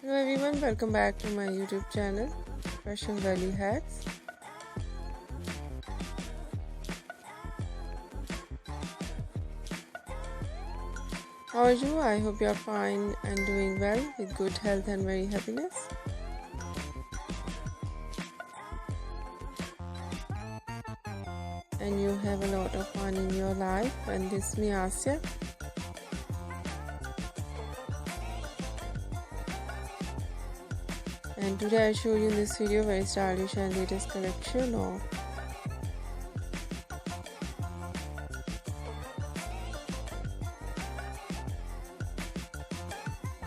Hello everyone, welcome back to my YouTube channel, Fashion Valley Hacks. How are you? I hope you are fine and doing well with good health and very happiness. And you have a lot of fun in your life. And this is me, Asya. And today I show you in this video very stylish and latest collection of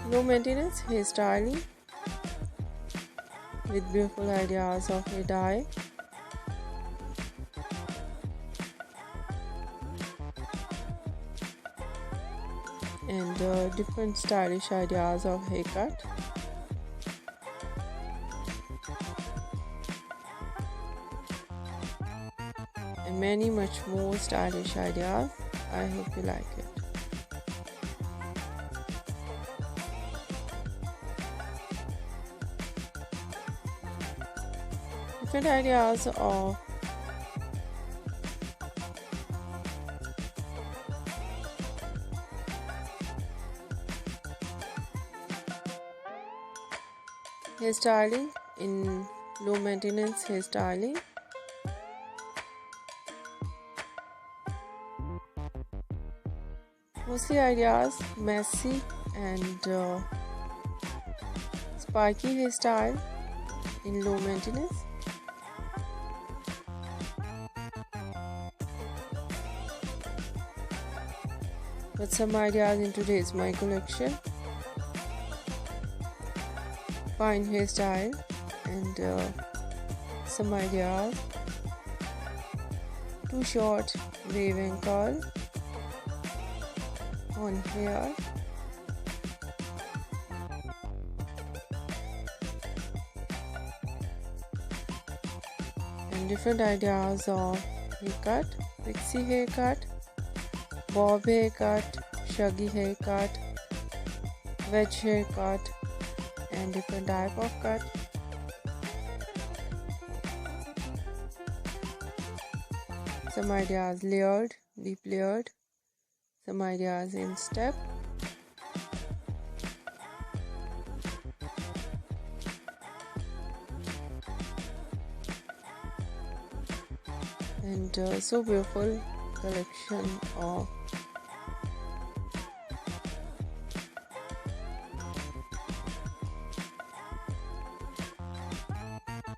low maintenance hairstyling with beautiful ideas of hair dye. And different stylish ideas of haircut. And many much more stylish ideas. I hope you like it. Different ideas of hairstyling in low maintenance hairstyling. Mostly ideas messy and spiky hairstyle in low maintenance. But some ideas in today's my collection. Fine hairstyle and some ideas. Too short wave and curl on hair. And different ideas of haircut. Pixie haircut, bob haircut, shaggy haircut, wedge haircut, and different type of cut. Some ideas layered, deep layered. Some ideas in step. And so beautiful collection of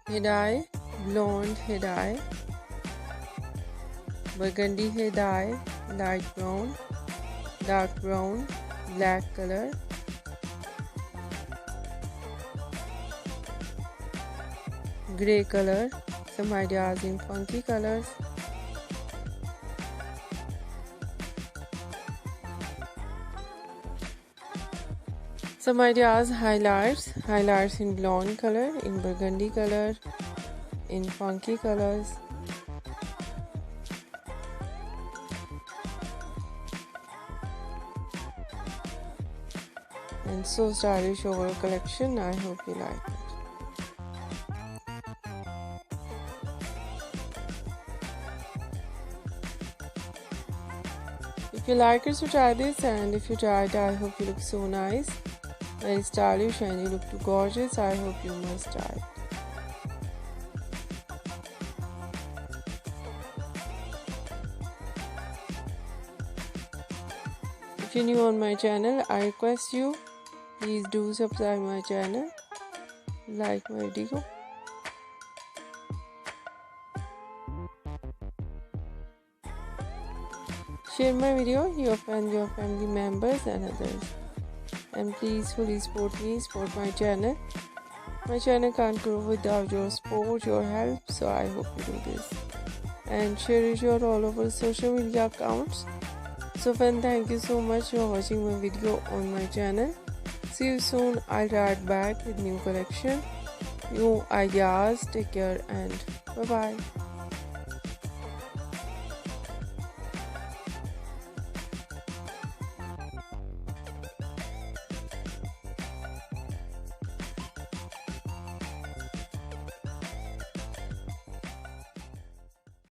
hair dye, blonde hair dye, burgundy hair dye, light brown, dark brown, black color, grey color, some ideas in funky colors, some ideas highlights in blonde color, in burgundy color, in funky colors. And so stylish overall collection. I hope you like it. If you like it, so try this, and if you try it, I hope you look so nice, very stylish, and you look too gorgeous. I hope you must try it. If you're new on my channel, I request you, please do subscribe my channel, like my video. Share my video, your friends, your family members and others. And please fully support me, support my channel. My channel can't grow without your support, your help, so I hope you do this. And share it all over social media accounts. So friends, thank you so much for watching my video on my channel. See you soon. I'll write back with new collection, new ideas. Take care and bye bye.